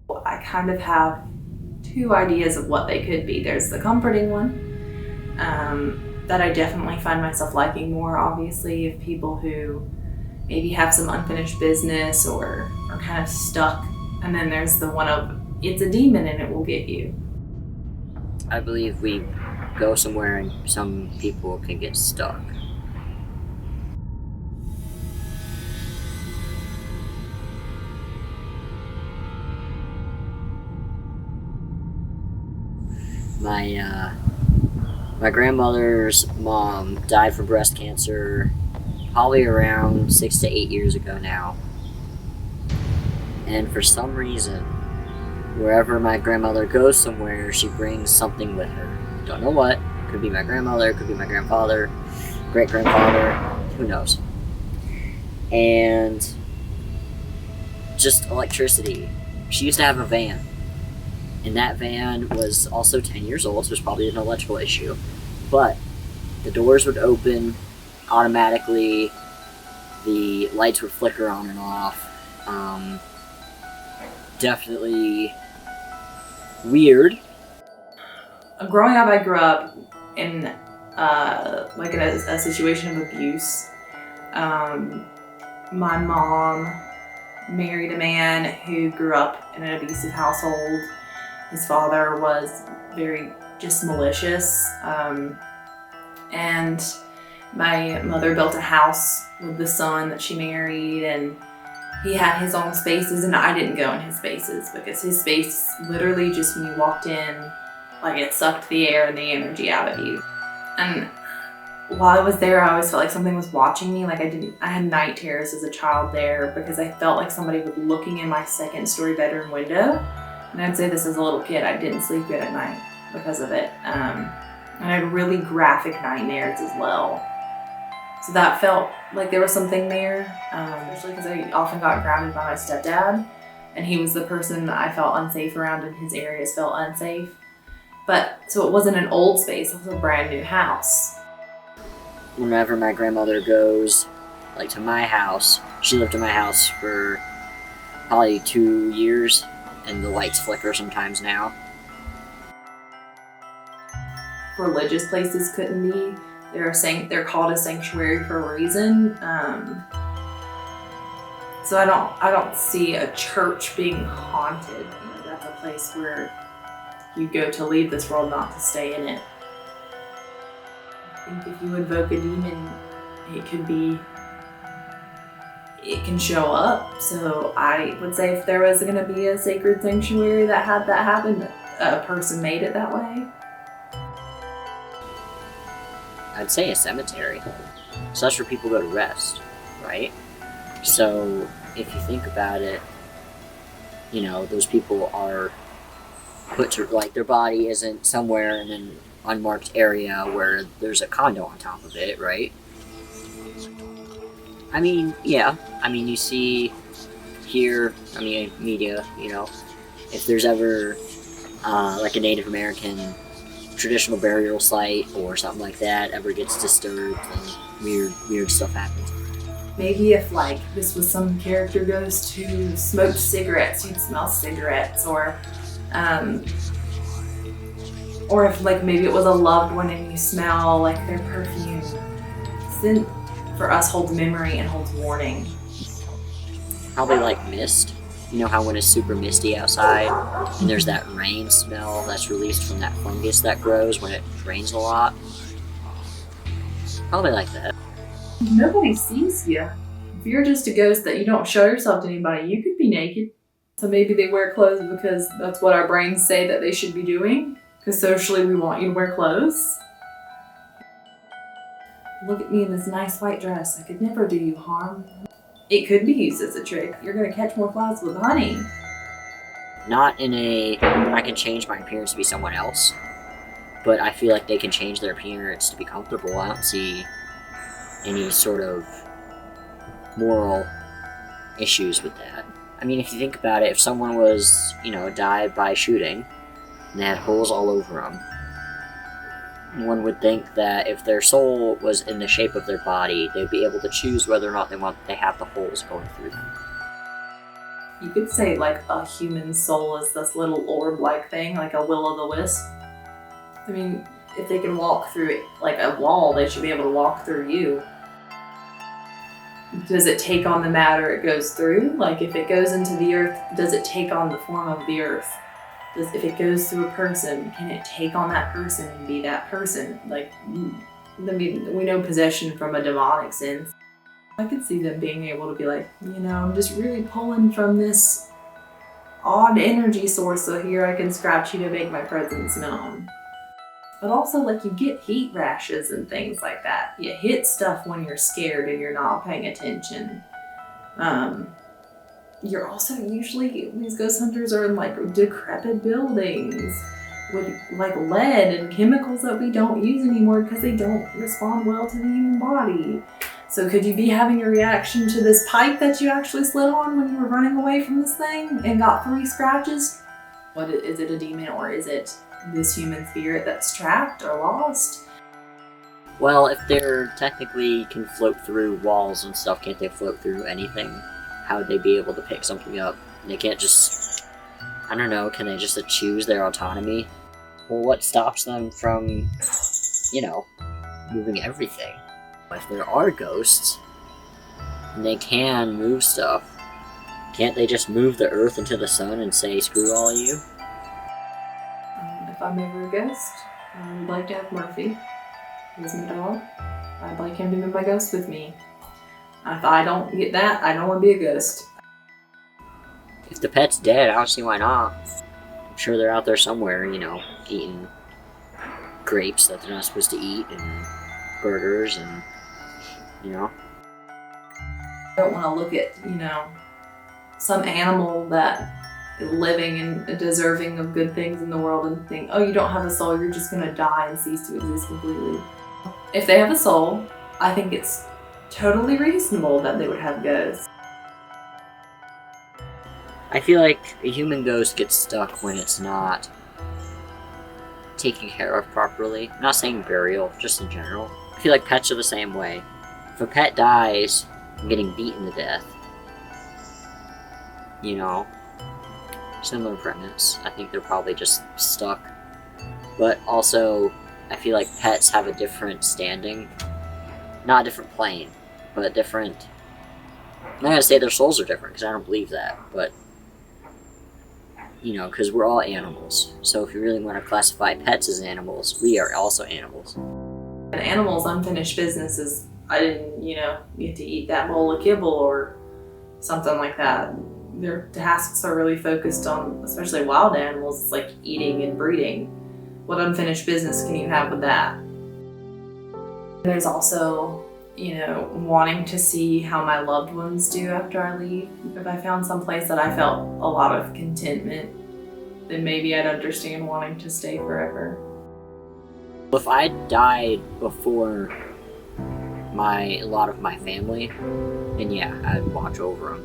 I kind of have two ideas of what they could be. There's the comforting one, that I definitely find myself liking more, obviously, of people who maybe have some unfinished business or are kind of stuck. And then there's the one of, it's a demon and it will get you. I believe we go somewhere and some people can get stuck. My grandmother's mom died from breast cancer probably around 6 to 8 years ago now. And for some reason, wherever my grandmother goes somewhere, she brings something with her. Don't know what. Could be my grandmother, could be my grandfather, great-grandfather, who knows. And just electricity. She used to have a van. And that van was also 10 years old, so it was probably an electrical issue. But the doors would open automatically, the lights would flicker on and off. Definitely weird. Growing up, I grew up in a situation of abuse. My mom married a man who grew up in an abusive household. His father was very just malicious. And my mother built a house with the son that she married, and he had his own spaces, and I didn't go in his spaces because his space literally just, when you walked in, like it sucked the air and the energy out of you. And while I was there, I always felt like something was watching me. Like I had night terrors as a child there because I felt like somebody was looking in my second story bedroom window. And I'd say this as a little kid, I didn't sleep good at night because of it. And I had really graphic nightmares as well. So that felt like there was something there, especially because I often got grounded by my stepdad, and he was the person that I felt unsafe around, and his areas felt unsafe. But so it wasn't an old space, it was a brand new house. Whenever my grandmother goes, like, to my house, she lived in my house for probably 2 years, and the lights flicker sometimes now. Religious places couldn't be. They're called a sanctuary for a reason. So I don't see a church being haunted. That's a place where you go to leave this world, not to stay in it. I think if you invoke a demon, it can show up. So I would say if there was going to be a sacred sanctuary that had that happen, a person made it that way. I'd say a cemetery. So that's where people go to rest, right? So if you think about it, those people are put to, like, their body isn't somewhere in an unmarked area where there's a condo on top of it, right? I mean, yeah. I mean, you see here, media, if there's ever like a Native American traditional burial site or something like that ever gets disturbed, and weird stuff happens. Maybe if this was some character goes to smoked cigarettes, you'd smell cigarettes, or if maybe it was a loved one and you smell their perfume. Scent for us holds memory and holds warning. Probably mist. You know how when it's super misty outside and there's that rain smell that's released from that fungus that grows when it rains a lot? Probably like that. Nobody sees you. If you're just a ghost that you don't show yourself to anybody, you could be naked. So maybe they wear clothes because that's what our brains say that they should be doing. Because socially we want you to wear clothes. Look at me in this nice white dress. I could never do you harm. It could be used as a trick. You're going to catch more flies with honey. Not in I can change my appearance to be someone else, but I feel like they can change their appearance to be comfortable. I don't see any sort of moral issues with that. I mean, if you think about it, if someone was, died by shooting, and they had holes all over them, one would think that if their soul was in the shape of their body, they'd be able to choose whether or not they have the holes going through them. You could say like a human soul is this little orb-like thing, like a will-o'-the-wisp. I mean, if they can walk through it like a wall, they should be able to walk through you. Does it take on the matter it goes through? Like if it goes into the earth, does it take on the form of the earth? If it goes through a person, can it take on that person and be that person? Like, I mean, we know possession from a demonic sense. I could see them being able to be like, I'm just really pulling from this odd energy source, so here I can scratch you to make my presence known. But also, like, you get heat rashes and things like that. You hit stuff when you're scared and you're not paying attention. You're also usually, these ghost hunters are in like decrepit buildings with like lead and chemicals that we don't use anymore because they don't respond well to the human body. So could you be having a reaction to this pipe that you actually slid on when you were running away from this thing and got 3 scratches? What is it, a demon, or is it this human spirit that's trapped or lost? Well, if they're technically can float through walls and stuff, can't they float through anything? How would they be able to pick something up? They can't just, I don't know, can they just choose their autonomy? Well, what stops them from, moving everything? If there are ghosts, and they can move stuff, can't they just move the earth into the sun and say, screw all of you? If I'm ever a ghost, I would like to have Murphy. He's my dog. I'd like him to be my ghost with me. If I don't get that, I don't want to be a ghost. If the pet's dead, I don't see why not. I'm sure they're out there somewhere, eating grapes that they're not supposed to eat, and burgers, and, I don't want to look at, some animal that is living and deserving of good things in the world and think, oh, you don't have a soul, you're just going to die and cease to exist completely. If they have a soul, I think it's totally reasonable that they would have ghosts. I feel like a human ghost gets stuck when it's not taken care of properly. I'm not saying burial, just in general. I feel like pets are the same way. If a pet dies from getting beaten to death, similar premise. I think they're probably just stuck. But also, I feel like pets have a different standing. Not a different plane, but a different... I'm not gonna say their souls are different, because I don't believe that, but... because we're all animals. So if you really want to classify pets as animals, we are also animals. An animal's unfinished business is, I didn't, get to eat that bowl of kibble or something like that. Their tasks are really focused on, especially wild animals, it's like eating and breeding. What unfinished business can you have with that? There's also, wanting to see how my loved ones do after I leave. If I found some place that I felt a lot of contentment, then maybe I'd understand wanting to stay forever. If I died before a lot of my family, then yeah, I'd watch over them.